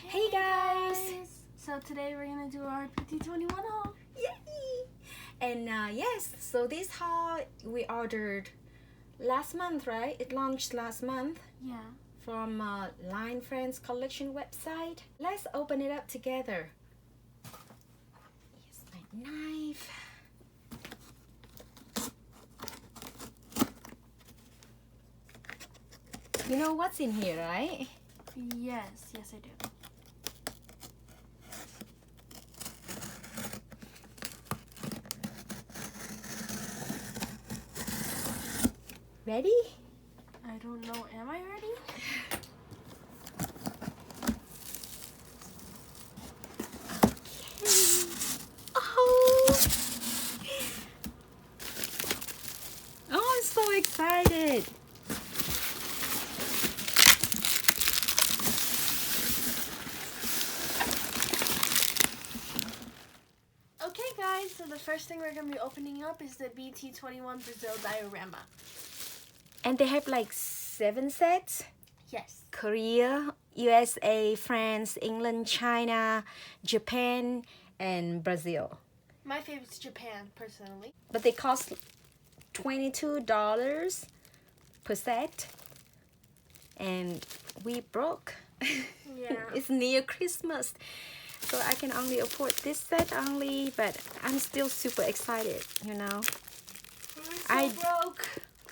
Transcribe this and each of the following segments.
Hey guys! So today we're gonna do our BT21 haul. Yay! And yes, so this haul we ordered last month, right? It launched last month Yeah. from Line Friends collection website. Let's open it up together. Here's my knife. You know what's in here, right? Yes, I do. Ready? I don't know. Am I ready? Oh, I'm so excited. Okay guys, so the first thing we're gonna be opening up is the BT21 Brazil diorama. And they have like 7 sets. Yes. Korea, USA, France, England, China, Japan, and Brazil. My favorite's Japan, personally. But they cost $22 per set. And we broke. Yeah. It's near Christmas. So I can only afford this set only, but I'm still super excited, you know. We're so broke.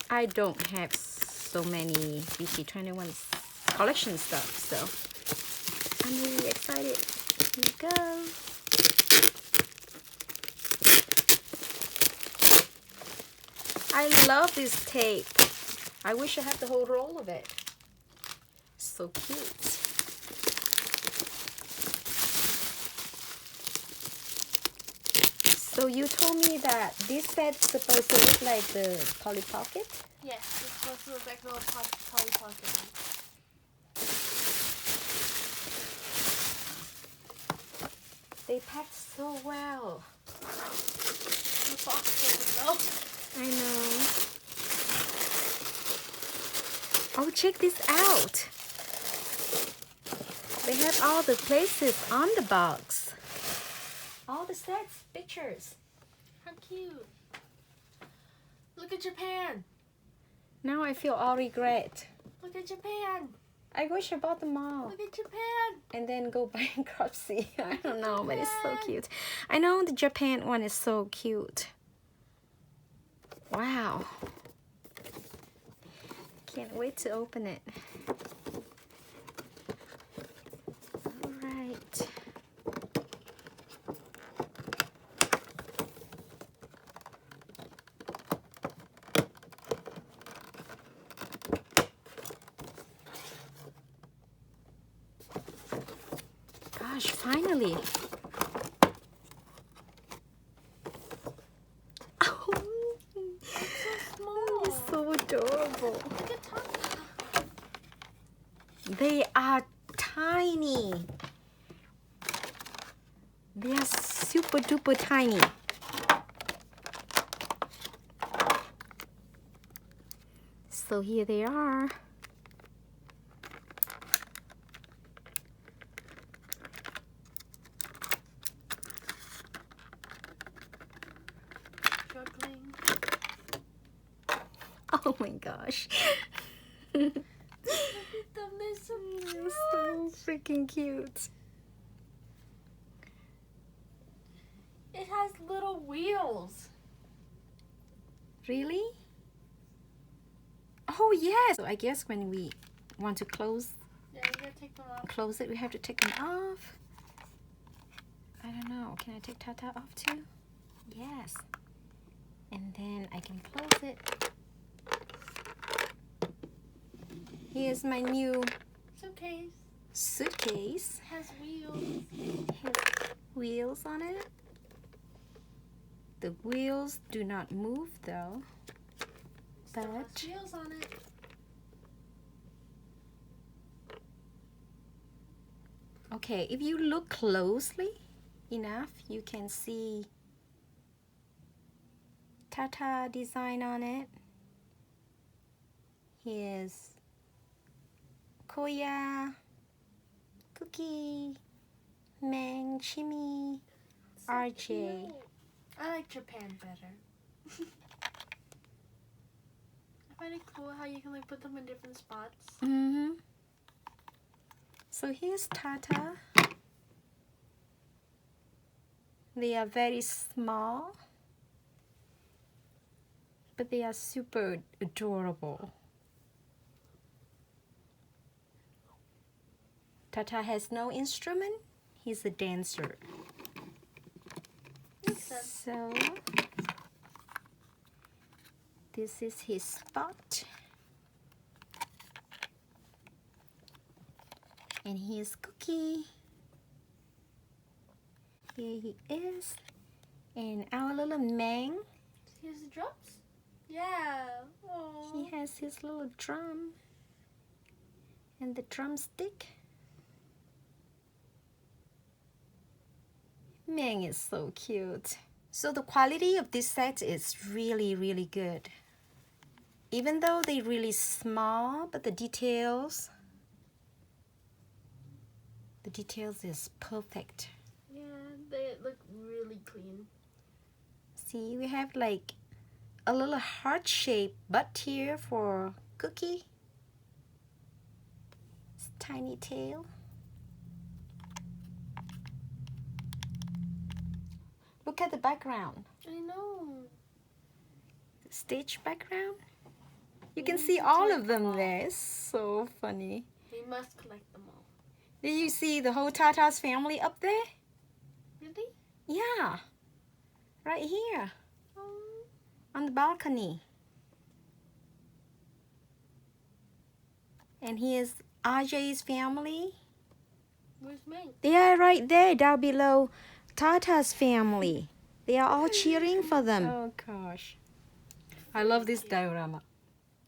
I don't have so many BT21 collection stuff, so I'm really excited. Here we go. I love this tape. I wish I had the whole roll of it. So cute. So you told me that this set's supposed to look like the Polly Pocket? Yes, it's supposed to look like a little Polly Pocket one. They packed so well. The box doesn't know. I know. Oh, check this out. They have all the places on the box. All the sets, pictures. How cute. Look at Japan. Now I feel all regret. Look at Japan. I wish I bought them all. Look at Japan. And then go bankruptcy. I don't know, but it's so cute. I know the Japan one is so cute. Wow. Can't wait to open it. All right. Gosh, finally. Oh, So small. it's so adorable. Look at Tata. They are tiny. They are super duper tiny. So here they are. Struggling. Oh my gosh. Look at them. They're so cute. So freaking cute. It has little wheels. Really? Oh yes. So I guess when we want to close Yeah, you gotta take them off. it, we have to take them off. I don't know. Can I take Tata off too? Yes. And then I can close it. Here's my new Suitcase. suitcase. Has wheels. Has wheels on it. The wheels do not move though. Still has But wheels on it. okay, if you look closely enough, you can see Tata design on it. Here's Koya, Cookie, Mang, Chimmy, RJ. Cute. I like Japan better. I find it cool how you can like put them in different spots. Mm-hmm. So here's Tata. They are very small, but they are super adorable. Tata has no instrument. He's a dancer. So this is his spot. And here's Cookie. Here he is. And our little Mang. Here's the drums? Yeah. Aww. He has his little drum. And the drumstick. Mang is so cute. So the quality of this set is really, really good. Even though they're really small, but the details is perfect. Yeah, they look really clean. See, we have like a little heart-shaped butt here for Cookie. It's tiny tail. Look at the background. I know. The stage background. You can see all of them there. It's so funny. We must collect them all. Did you see the whole Tata's family up there? Really? Yeah. Right here. On the balcony. And here's RJ's family. Where's Meg? They are right there, down below Tata's family. They are all cheering for them. Oh gosh. I love this diorama.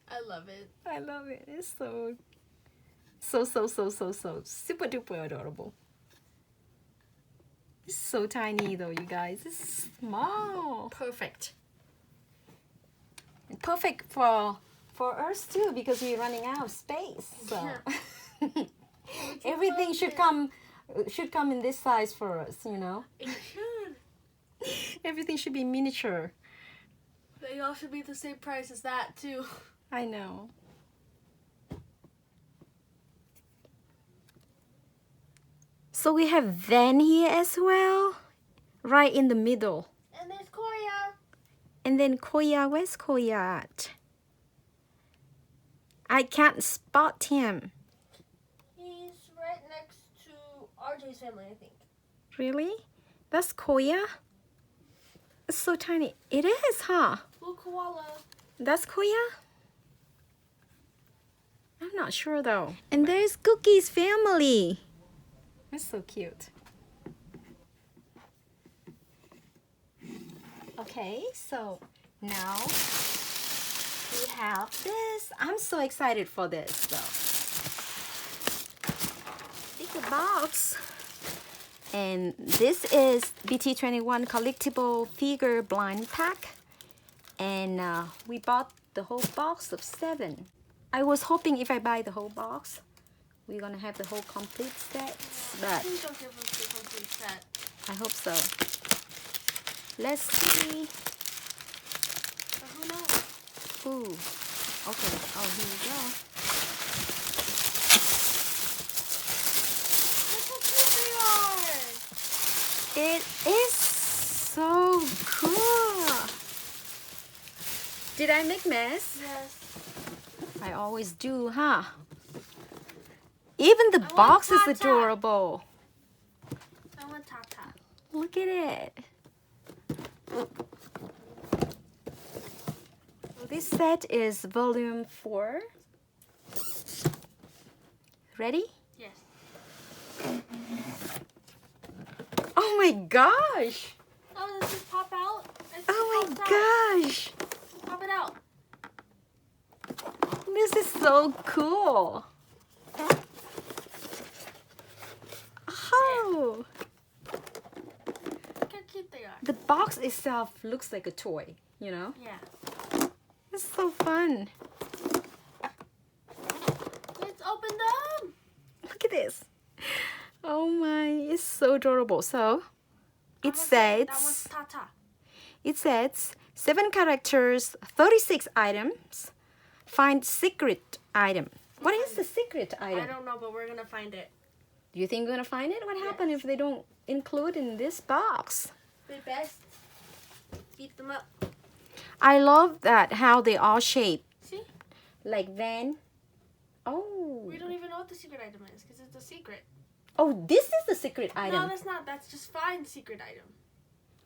I love it. I love it. It's so super duper adorable. It's so tiny though, you guys. It's small. Perfect. And perfect for us too, because we're running out of space. So Yeah. everything should come in this size for us, you know. It should. Everything should be miniature. They all should be the same price as that too. I know. So we have Van here as well, right in the middle. And there's Koya. And then Koya, where's Koya at? I can't spot him. He's right next to RJ's family, I think. Really? That's Koya? It's so tiny. It is, huh? Blue koala. That's Koya? I'm not sure though. And there's Cookie's family. That's so cute. Okay, so now we have this. I'm so excited for this though. Bigger box. And this is BT21 Collectible Figure Blind Pack. And we bought the whole box of 7. I was hoping if I buy the whole box, we're gonna have the whole complete set. But Please don't give us the complete set. I hope so. Let's see. But who knows? Ooh. Okay. Oh, here we go. Look how cute they are. It is so cool. Did I make mess? Yes. I always do, huh? Even the want box is Tata. adorable. I want Tata. Look at it. This set is volume 4. Ready? Yes. Oh my gosh! Oh, does this pop out? Oh my gosh! Pop it out. This is so cool. Oh! Look how cute they are. The box itself looks like a toy, you know? Yeah. It's so fun. Let's open them. Look at this. Oh my, it's so adorable. So it that one's says Tata. it says 7 characters, 36 items. Find secret item. What is the secret I item? don't know, but we're gonna find it. Do you think we're gonna find it? What happens if they don't include in this box? The best. Eat them up. I love that how they all shape See? like van. Oh. We don't even know what the secret item is because it's a secret. Oh, this is the secret item. No, that's not. That's just find secret item.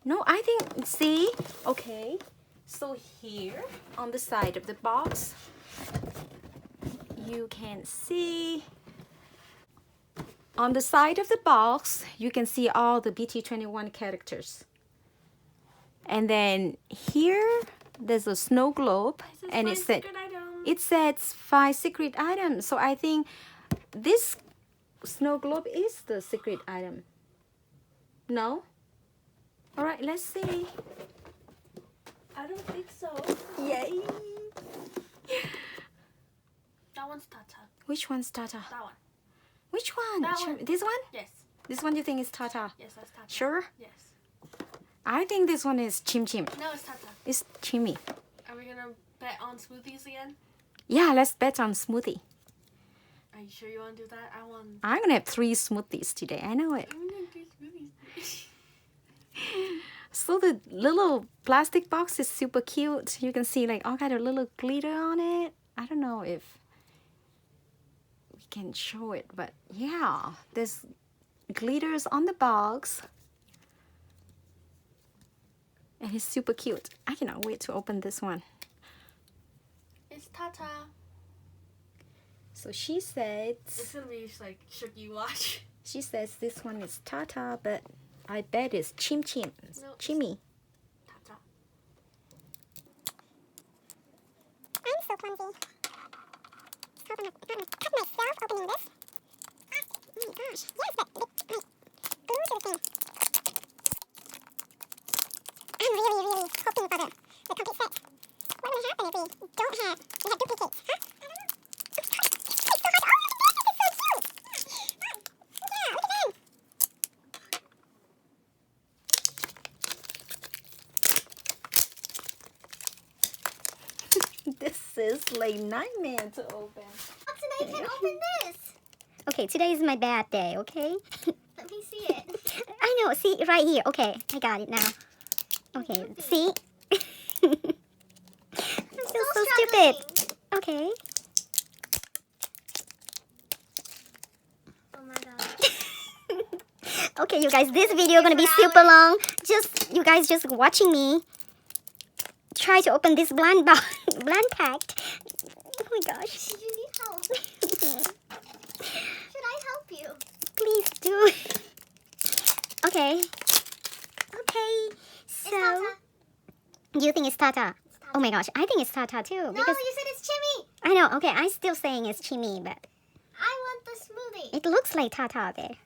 No, I think, see? Okay. So here on the side of the box, you can see, on the side of the box, you can see all the BT21 characters. And then here, there's a snow globe, and it says 5 secret items. So I think this snow globe is the secret item. No? All right, let's see. I don't think so. Yay! That one's Tata. Which one's Tata? That one. Which one? That one. This one? Yes. This one you think is Tata? Yes, that's Tata. Sure? Yes. I think this one is Chim Chim. No, it's Tata. It's Chimmy. Are we gonna bet on smoothies again? Yeah, let's bet on smoothie. Are you sure you want to do that? I want. I'm gonna have 3 smoothies today. I know it. I'm gonna do smoothies. So the little plastic box is super cute. You can see like all kind of little glitter on it. I don't know if we can show it, but yeah, there's glitters on the box. And it's super cute. I cannot wait to open this one. It's Tata. So she said, It's gonna be just like Shooky Watch. she says this one is Tata, but I bet it's Chim Chim. No, Chimmy. Tata. I'm so clumsy. Cut myself opening this. Oh my gosh. Yes, but glue to the thing. I'm really hoping for the complete set. What will happen if we don't have duplicates, huh? I don't know. It's so hard. Oh, look at this, it's so cute. Yeah, look at them. This is like nightmare to open. Today I can't open this. Okay, today is my bad day, okay? Let me see it. I know, see, right here. Okay, I got it now. Okay, see? I feel so stupid. Okay. Oh my god. Okay, you guys, this video gonna be super long. Just, you guys just watching me try to open this blind pack. Oh my gosh. You need help. Should I help you? Please do. Okay. Okay. So, you think it's Tata? Oh my gosh, I think it's Tata too. No, Because you said it's Chimmy. I know. Okay, I'm still saying it's Chimmy, but I want the smoothie. it looks like Tata there.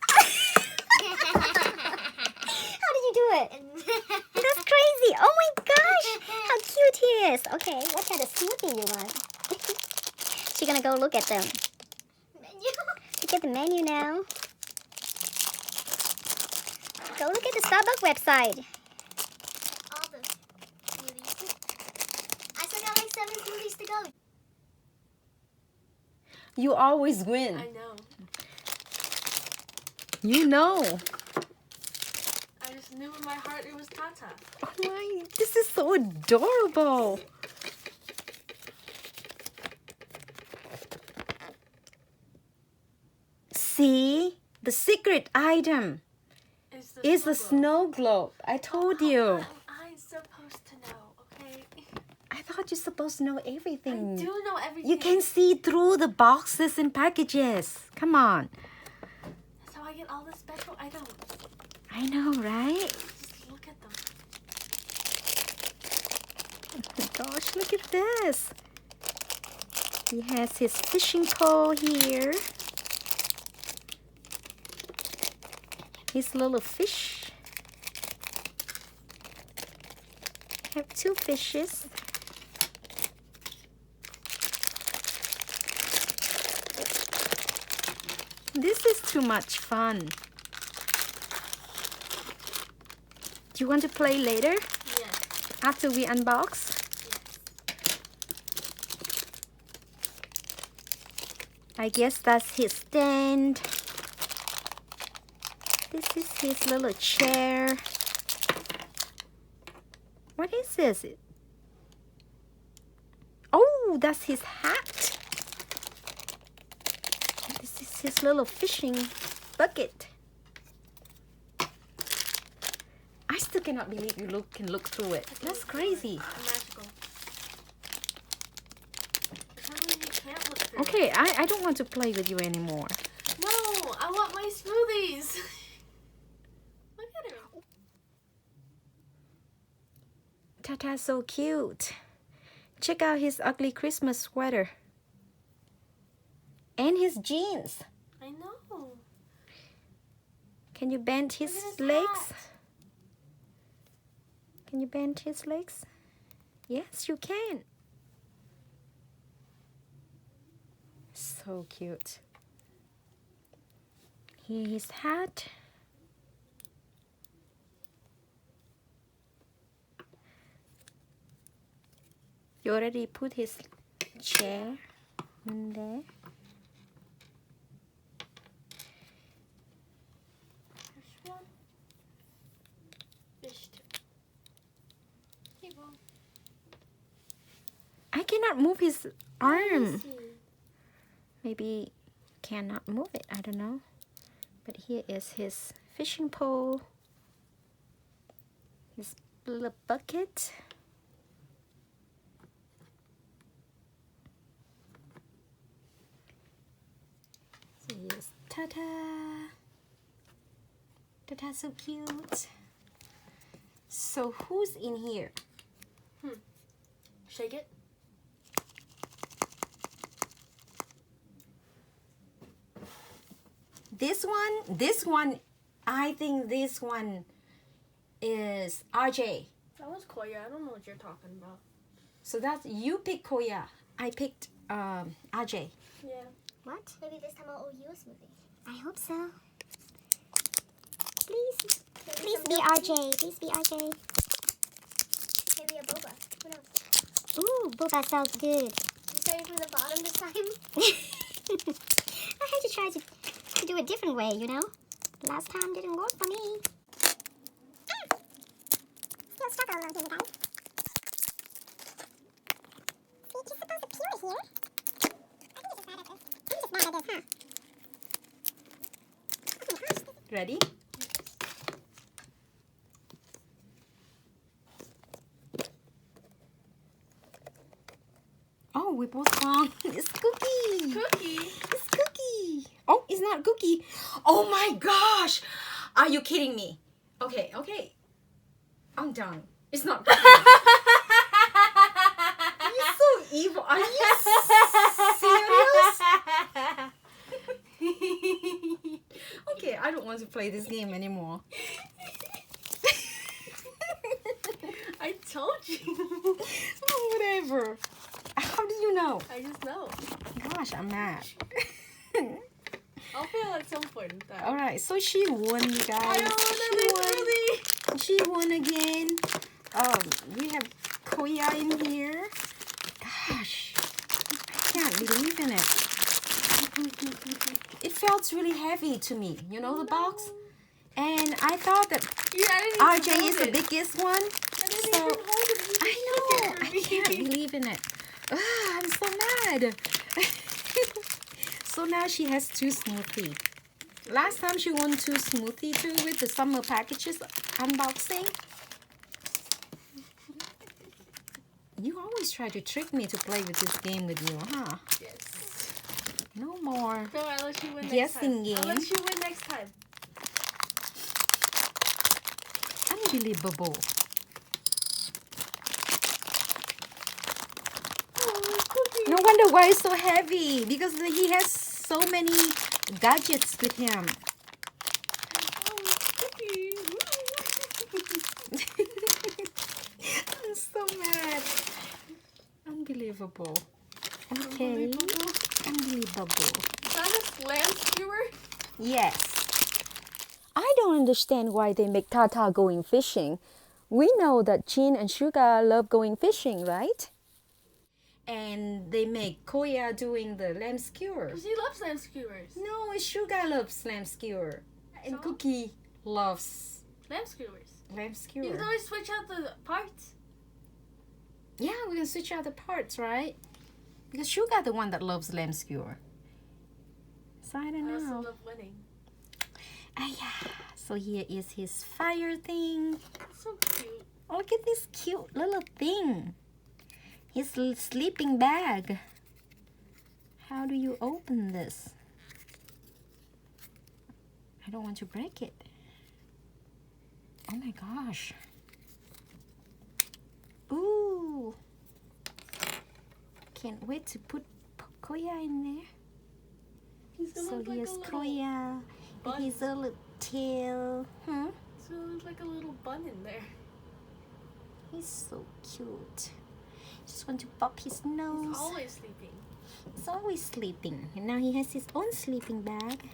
How did you do it? That's crazy. Oh my gosh, how cute he is. Okay, what kind of smoothie you want? She's gonna go look at them. Menu. Look at the menu now. Go look at the Starbucks website. All the smoothies. I still got like 7 smoothies to go. You always win. I know. You know. I just knew in my heart it was Tata. Oh my, this is so adorable. See? The secret item is the snow globe. I told you. I'm supposed to know, okay? I thought you're supposed to know I everything. do know everything. You can see through the boxes and packages. Come on. That's how I get all the special items. I know, right? Just look at them. Oh my gosh, look at this. He has his fishing pole here. His little fish. I have 2 fishes. This is too much fun. Do you want to play later? Yes. After we unbox? Yes. I guess that's his stand. This is his little chair. What is this? Oh, that's his hat. This is his little fishing bucket. I still cannot believe you can look through it. That's crazy. Magical. Apparently you can't look through it. Okay, I don't want to play with you anymore. No, I want my smoothies. Look at her. Tata's so cute. Check out his ugly Christmas sweater. And his jeans. I know. Can you bend his Look at his legs? hat. Can you bend his legs? Yes, you can. So cute. Here his hat. You already put his chair in there. There's one. There's two. Keep going. I cannot move his arm. See. Maybe cannot move it. I don't know. But here is his fishing pole. His little bucket. So here's Tata. Tata's so cute. So who's in here? Shake it. This one, I think this one is RJ. That was Koya. I don't know what you're talking about. So that's, you picked Koya. I picked RJ. Yeah. What? Maybe this time I'll owe you a smoothie. I hope so. Please. Please be RJ. Please be RJ. Maybe a boba. Who knows? Ooh, boba sounds good. You started from the bottom this time? I had to try to do it different way, you know? Last time didn't work for me. Still struggle along here, guys. See, you're supposed to peel it here. I think it's just bad at this. I'm just bad at this, huh? Oh my gosh. Ready? Oh, we both wrong. It's Cookie. Cookie. It's Cookie. Oh, it's not Cookie. Oh my gosh. Are you kidding me? Okay, okay. I'm done. It's not Cookie. You're so evil. Are you serious? Okay, I don't want to play this game anymore. I told you. Oh, whatever. How did you know? I just know. Gosh, I'm mad. I'll fail at some point in time. Alright, so she won, you guys. I don't want to She won again. We have Koya in here. Gosh, I can't believe in it. It felt really heavy to me, you know, the box. And I thought that RJ is the biggest one. I didn't So, even hold it. You I just know, took it I from me. can't believe in it. I'm so mad. So now she has 2 smoothies. Last time she won 2 smoothies too with the summer packages unboxing. You always try to trick me to play with this game with you, huh? Yes. No more. So I'll let you win next Guessing time. game. I'll let you win next time. Unbelievable. Oh, Cookie. No wonder why it's so heavy. Because he has so many gadgets with him. Oh, Cookie. I'm so mad. Unbelievable. Okay. Unbelievable. Is that a lamb skewer? Yes. I don't understand why they make Tata going fishing. We know that Chin and Suga love going fishing, right? And they make Koya doing the lamb skewer. Because he loves lamb skewers. No, Suga loves lamb skewer. And So? Cookie loves Lamb skewers. lamb You skewer. can always switch out the parts. Yeah, we can switch out the parts, right? Because Suga the one that loves lamb skewer. So I don't I also know. love winning. Ah, yeah. So here is his fire thing. So cute. Oh, look at this cute little thing. His sleeping bag. How do you open this? I don't want to break it. Oh my gosh. Ooh. Can't wait to put Koya in there. He's gonna So look like here's a little Koya. bun. And his little tail. Hmm? He's gonna look like a little bun in there. He's so cute. Just want to pop his nose. He's always sleeping. He's always sleeping. And now he has his own sleeping bag.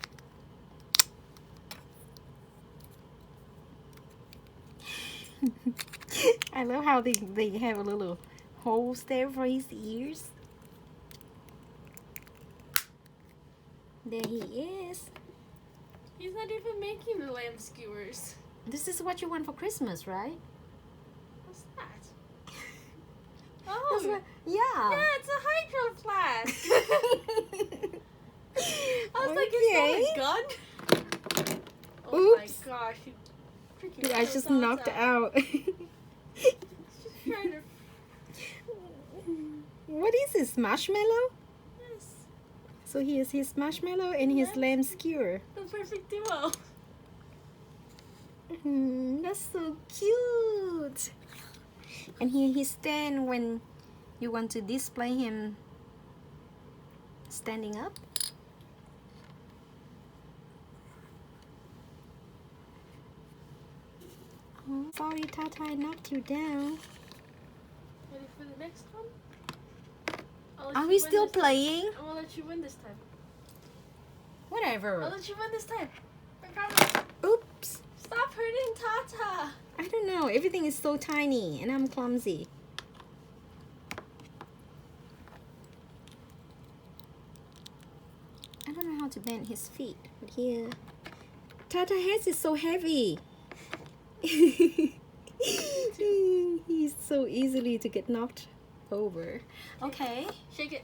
I love how they have a little holes there for his ears. There he is. He's not even making the lamb skewers. This is what you want for Christmas, right? What's that? That's Oh, what- yeah. yeah, it's a hydro flask. I was like, is that a gun? Oh Oops. my gosh. You freaking I just knocked out. Just trying to... What is this, marshmallow? Yes, So here's his marshmallow and his lamb skewer. the perfect duo. That's so cute. And here he stand when you want to display him standing up. Oh, sorry, Tata, I knocked you down. Ready for the next one? I'll let Are you we win still this time. playing? I'm gonna let you win this time. I'll Whatever. let you win this time. I promise. Oops. Stop hurting Tata. I don't know. Everything is so tiny and I'm clumsy. I don't know how to bend his feet. But here. Tata head is so heavy. He's so easily to get knocked over. Okay. Shake it.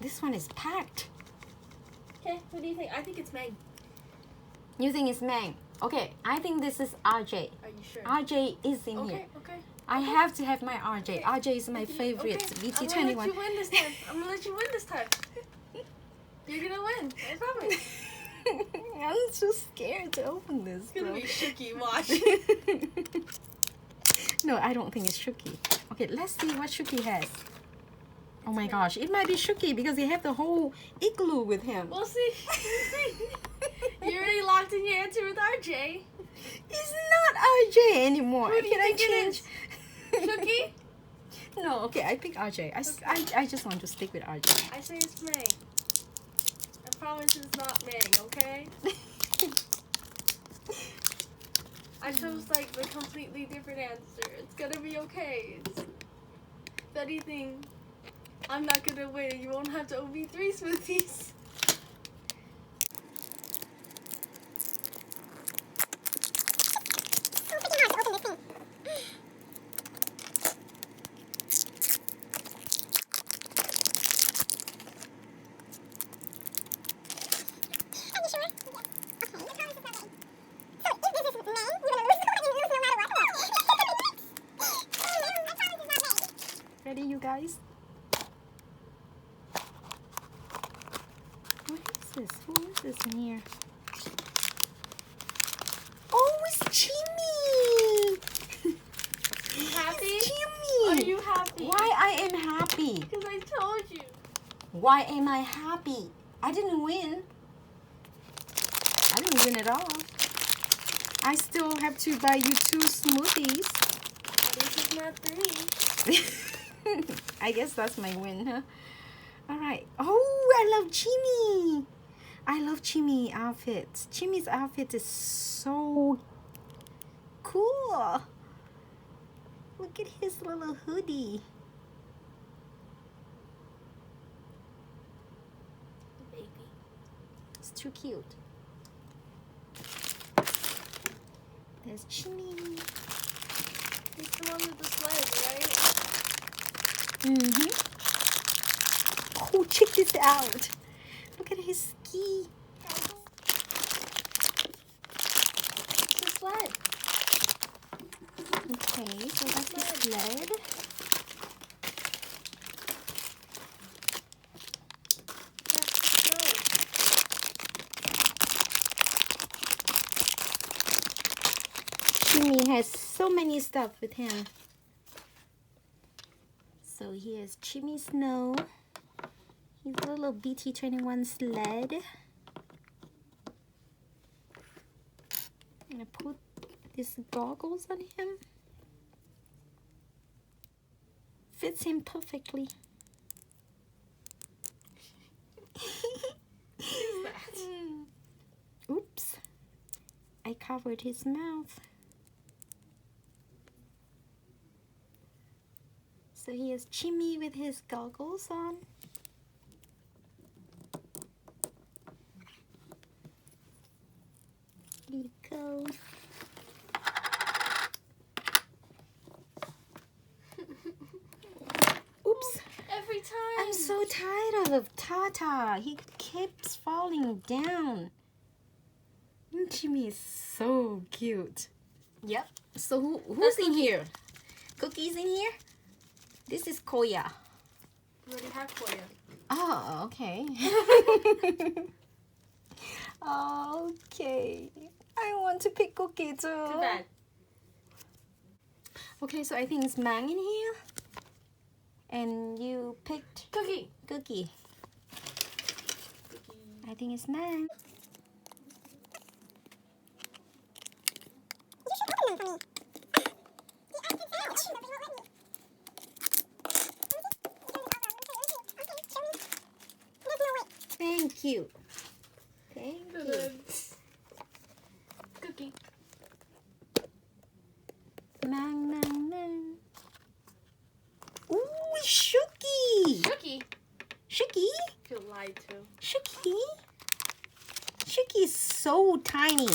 This one is packed. Okay, what do you think? I think it's Meg. You think it's Mang? Okay, I think this is RJ. Are you sure? RJ is in here. Okay, okay. I have to have my RJ. Okay. RJ is my favorite. Okay. BT21. I'm gonna let you win this time. I'm gonna let you win this time. You're gonna win. I promise. I'm so scared to open this. It's gonna bro. be Shooky. Watch. No, I don't think it's Shuki. Okay, let's see what Shuki has. Oh my gosh, it might be Shuki because he have the whole igloo with him. We'll see. We'll see. You already locked in your answer with RJ. It's not RJ anymore. Who do you Can I think it change? Shooky? No, okay, I pick RJ. I just want to stick with RJ. I say it's Meg. I promise it's not Meg, okay? I chose like the completely different answer. It's gonna be okay. It's, if anything, I'm not gonna win. You won't have to owe me 3 smoothies. Ready, you guys? What is this? Who is this in here? Oh, it's Jimmy! You happy? It's Are Jimmy! you happy? Why I am happy? Because I told you. Why am I happy? I didn't win. I didn't win at all. I still have to buy you 2 smoothies. At least it's not 3. I guess that's my win, huh? All right. Oh, I love Jimmy. I love Jimmy outfits. Jimmy's outfit is so cool. Look at his little hoodie. Baby. It's too cute. There's Jimmy. He's the one with the sled, right? Mm-hmm. Oh, check this out. Look at his ski. It's a sled. Okay, so that's his sled. Jimmy has so many stuff with him. So here's Jimmy Snow. His little BT21 sled. I'm gonna put these goggles on him. Fits him perfectly. Oops. I covered his mouth. So here's Jimmy with his goggles on. Here you go. Oops. Every time. I'm so tired of Tata. He keeps falling down. Jimmy is so cute. Yep. So who's in here? Cookie's in here? This is Koya. We already have Koya. Oh, okay. Okay. I want to pick Cookie too. Too bad. Okay, so I think it's Mang in here. And you picked Cookie. Cookie. I think it's Mang. Thank you. Thank you. Cookie. Mang, Mang, Mang. Ooh, Shuki. Cookie. Shuki. Feel lied to. Shuki. Shuki is so tiny.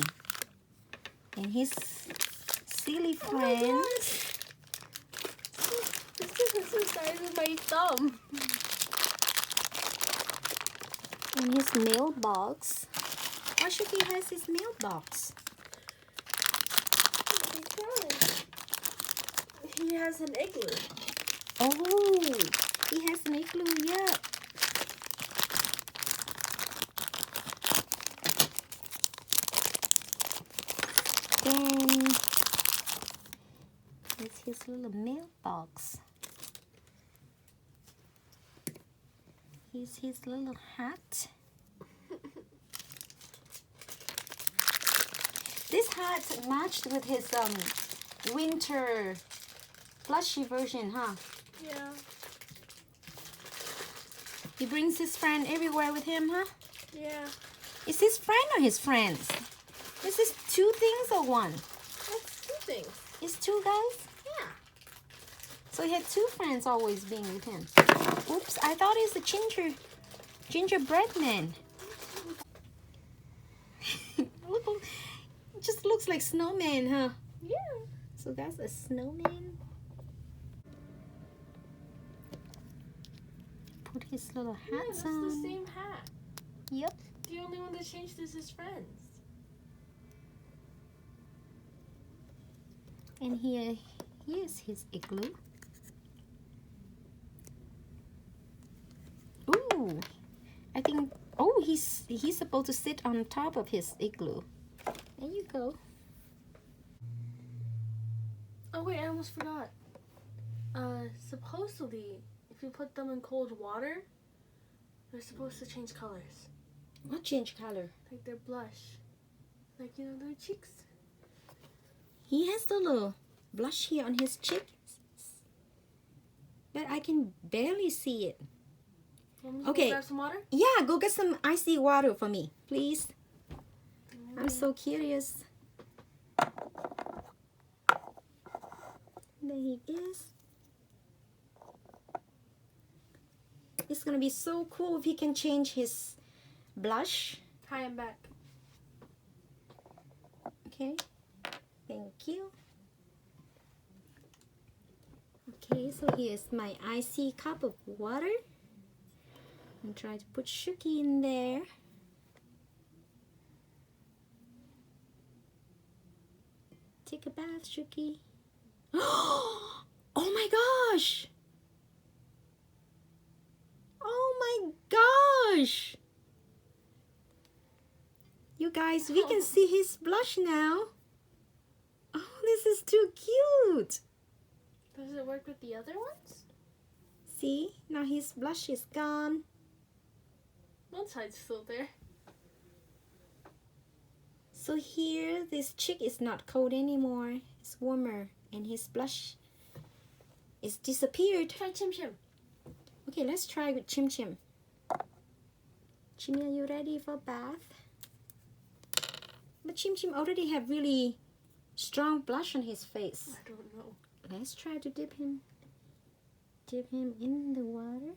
And his silly friends. This is the size of my thumb. And his mailbox. Oh, Shuki has his mailbox. He has an igloo. Oh, he has an igloo, yeah. Then there's his little mailbox. Here's his little hat. This hat matched with his winter plushy version, huh? Yeah. He brings his friend everywhere with him, huh? Yeah. Is his friend or his friends? Is this two things or one? That's two things. It's two guys? Yeah. So he had two friends always being with him. Oops, I thought it's a gingerbread man. It just looks like snowman, huh? Yeah. So that's a snowman. Put his little Yeah, hats that's on. the same hat. Yep. The only one that changed is his friends. And here's his igloo. Ooh, I think. Oh, he's supposed to sit on top of his igloo. There you go. Oh wait, I almost forgot. Supposedly, if you put them in cold water, they're supposed to change colors. What change color? Like their blush. Like, you know, their cheeks. He has a little blush here on his cheek, but I can barely see it. Want me to Okay. go grab some water? Yeah, go get some icy water for me, please. I'm so curious. There he is. It's gonna be so cool if he can change his blush. Hi, I'm back. Okay, thank you. Okay, so here's my icy cup of water. And try to put Shuki in there. Take a bath, Shuki. Oh my gosh! Oh my gosh! You guys, we can see his blush now. Oh, this is too cute. Does it work with the other ones? See, now his blush is gone. One side's still there. So here, this cheek is not cold anymore. It's warmer, and his blush is disappeared. Try Chim Chim. Okay, let's try with Chim Chim. Chimmy, are you ready for bath? But Chim Chim already have really strong blush on his face. I don't know. Let's try to dip him in the water.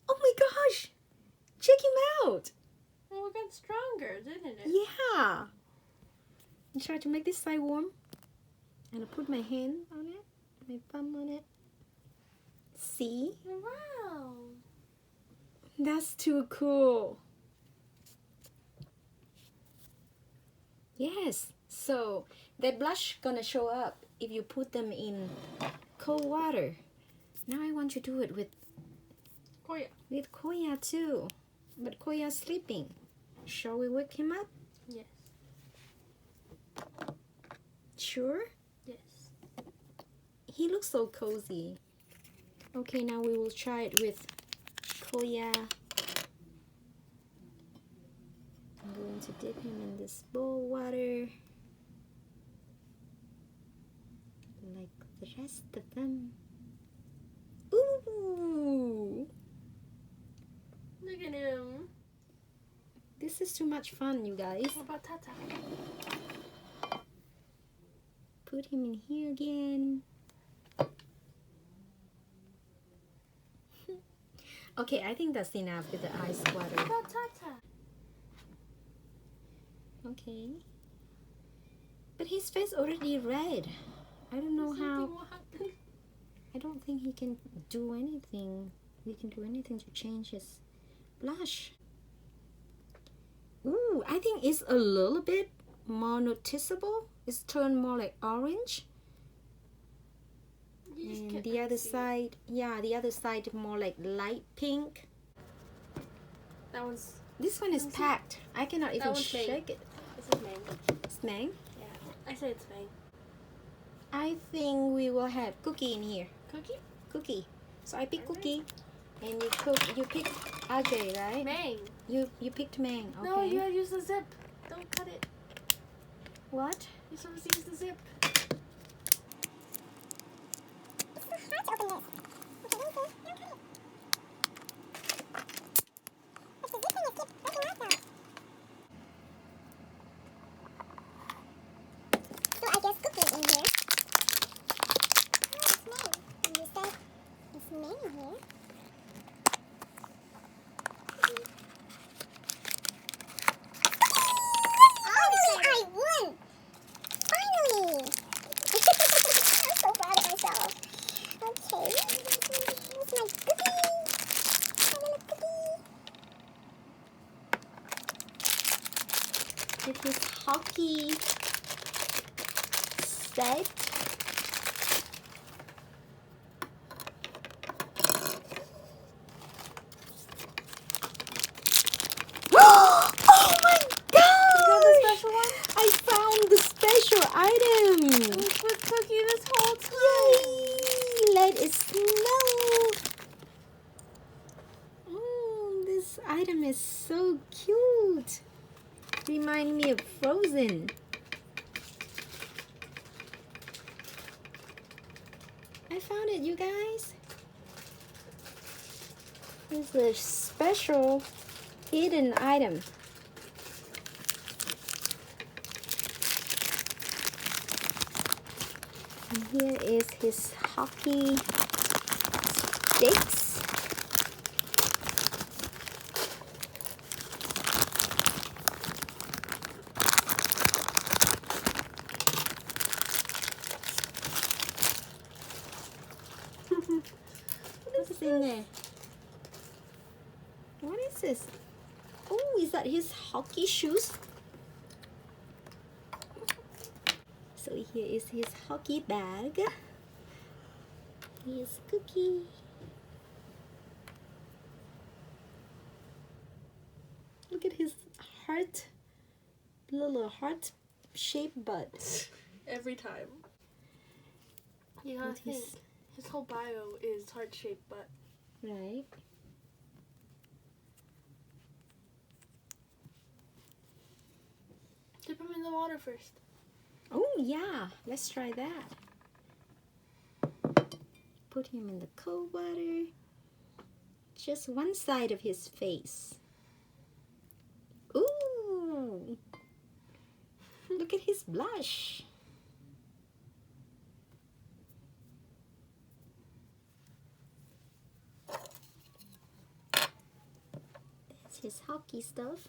Oh my gosh! Check him out! Well, it got stronger, didn't it? Yeah! I try to make this side warm. And I put my hand on it, my thumb on it. See? Wow. That's too cool. Yes, so that blush gonna show up if you put them in cold water. Now I want you to do it with Koya too. But Koya's sleeping. Shall we wake him up? Yes. Sure? Yes. He looks so cozy. Okay, now we will try it with Koya. I'm going to dip him in this bowl water. Like the rest of them. Ooh! Look at him. This is too much fun, you guys. What about Tata? Put him in here again. Okay, I think that's enough with the ice water. What about Tata? Okay. But his face already red. I don't know how. What happened? I don't think he can do anything. We can do anything to change his blush. Ooh, I think it's a little bit more noticeable. It's turned more like orange. You just And can't the other see it. side, yeah, the other side more like light pink. That one's. This one is Let me see. packed. I cannot even one's May. shake it. This is Mang. It's Mang. Yeah. I say it's Mang. I think we will have Cookie in here. Cookie? Cookie. So I pick Alright. Cookie, and you pick Ajay, right? Mang. You picked Mang. Okay. No, you gotta use the zip. Don't cut it. What? You're supposed to use the zip. So I guess Cookie's in here. Oh, it's May. And you said it's May in here. Finally, I won! Finally! I'm so proud of myself. Okay. Here's my cookie. My little cookie. Did his hockey set? Oh my the gosh! special one? I found the special item! We put Cookie this whole time. Yay! Let it snow! Oh, this item is so cute! Remind me of Frozen. I I found it, you guys. It's a special hidden item. And here is his hockey sticks. What's in there? What is this? Oh, is that his hockey shoes? So here is his hockey bag. Here's Cookie. Look at his heart, little heart-shaped butt. Every time. You gotta think, his whole bio is heart-shaped butt. Right. Dip him in the water first. Oh yeah, let's try that. Put him in the cold water. Just one side of his face. Ooh! Look at his blush. That's his hockey stuff.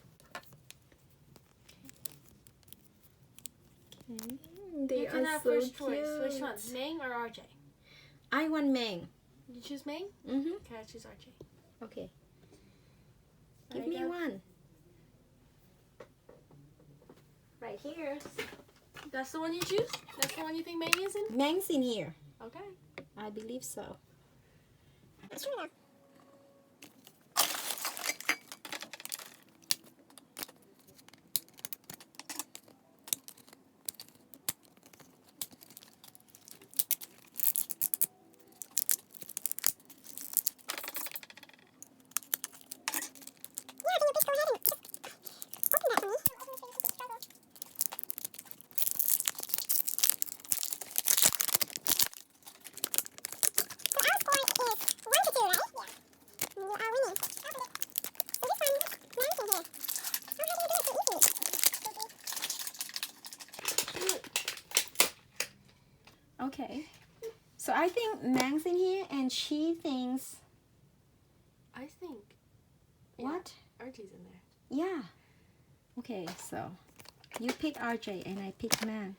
Okay. They You can are have so first choice. Which cute. one? Ming or RJ? I want Mang. You choose Ming? Mm-hmm. Okay, I choose RJ. Okay. Give There me you go. one. Right here. That's the one you choose? That's the one you think Ming is in? Mang's in here. Okay. I believe so. Okay. So I think Mang's in here and she thinks I think what? RJ's in there. Yeah. Okay, so you pick RJ and I pick Mang.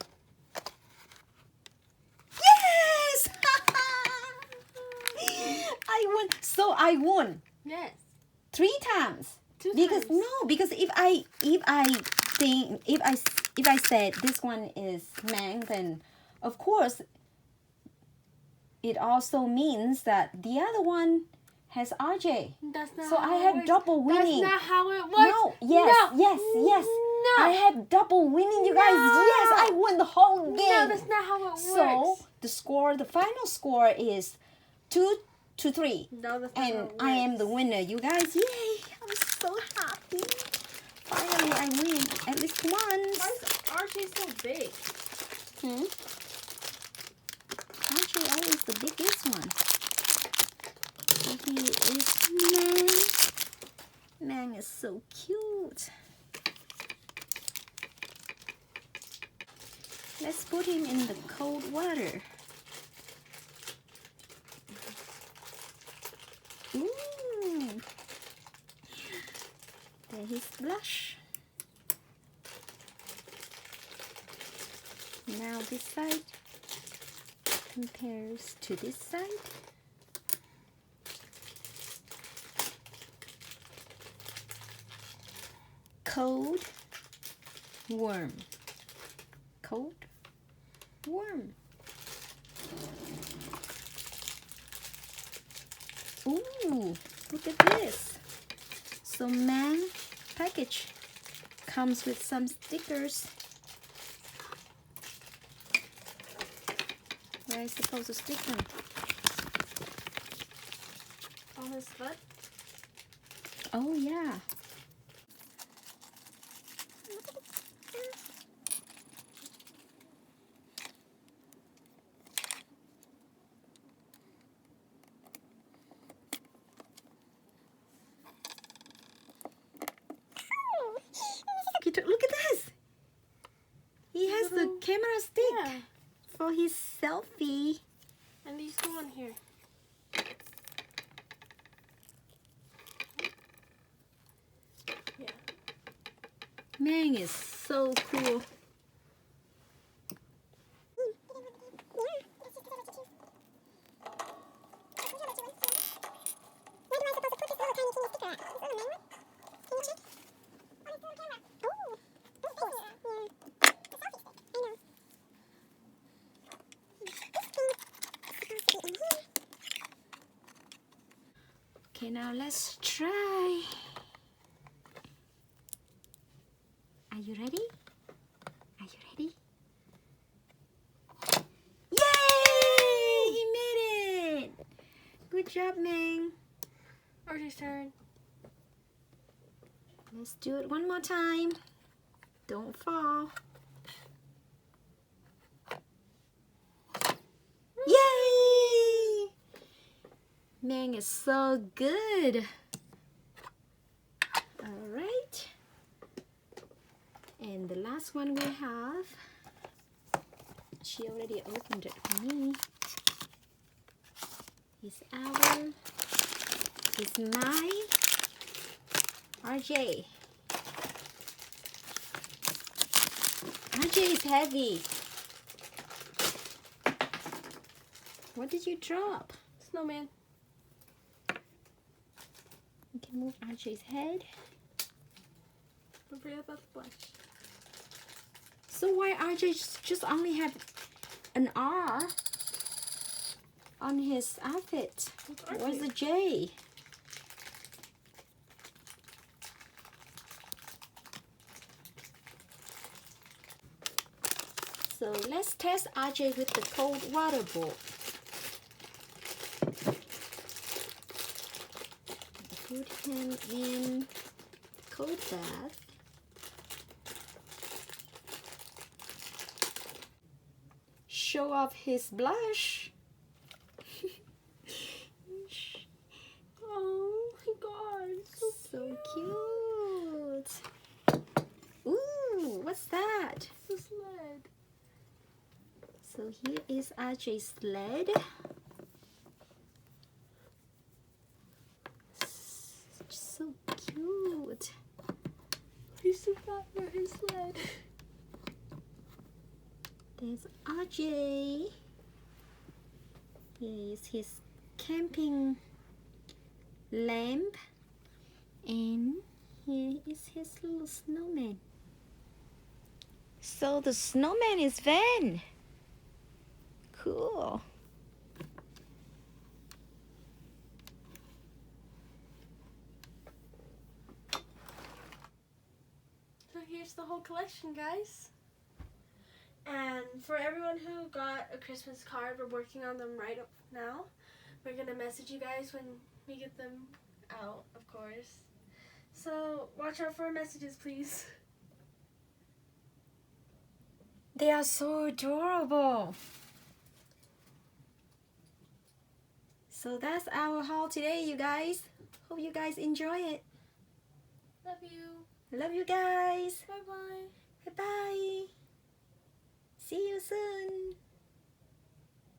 Yes! I won. So I won Yes. 3 times. 2 Because times. no, because if I said this one is Mang, then of course it also means that the other one has RJ. That's not So how I it had works. double winning. That's not how it works. No, yes, No. yes, yes. No. I had double winning, you guys. No. Yes, I won the whole game. No, that's not how it works. So the final score is 2-3. No, that's not And how it I am works. the winner, you guys. Yay! I'm so happy. Finally, I win at least once. Why is RJ so big? RJ always the biggest one. So here is Mang. Mang is so cute. Let's put him in the cold water. Ooh. There his blush. Now this side compares to this side. Cold worm. Cold worm. Ooh, look at this. So Mang package comes with some stickers. Where am I supposed to stick them? On his butt? Oh yeah. Look at this. He has the camera stick Yeah. for his selfie. And these go on here. Yeah. Man, it's so cool. Okay, now let's try. Are you ready? Are you ready? Yay! He made it! Good job, Ming. RJ's turn. Let's do it one more time. Don't fall. Yay! Mang is so good. All right. And the last one we have, she already opened it for me. Is my RJ. RJ is heavy. What did you drop? Snowman. You can move RJ's head. Don't forget about the blush. So why RJ just only have an R on his outfit? Where's the J? So let's test RJ with the cold water bowl. Put him in cold bath. Show off his blush. Oh my god, So cute. Ooh, what's that? the sled. So here is RJ's sled. So cute. He's too fat for his sled. There's RJ. Here is his camping lamp. And here is his little snowman. So the snowman is Van. Cool. So here's the whole collection, guys. And for everyone who got a Christmas card, we're working on them right now. We're gonna message you guys when we get them out, of course. So watch out for our messages, please. They are so adorable. So that's our haul today, you guys. Hope you guys enjoy it. Love you. Love you guys. Bye bye. Bye bye. See you soon.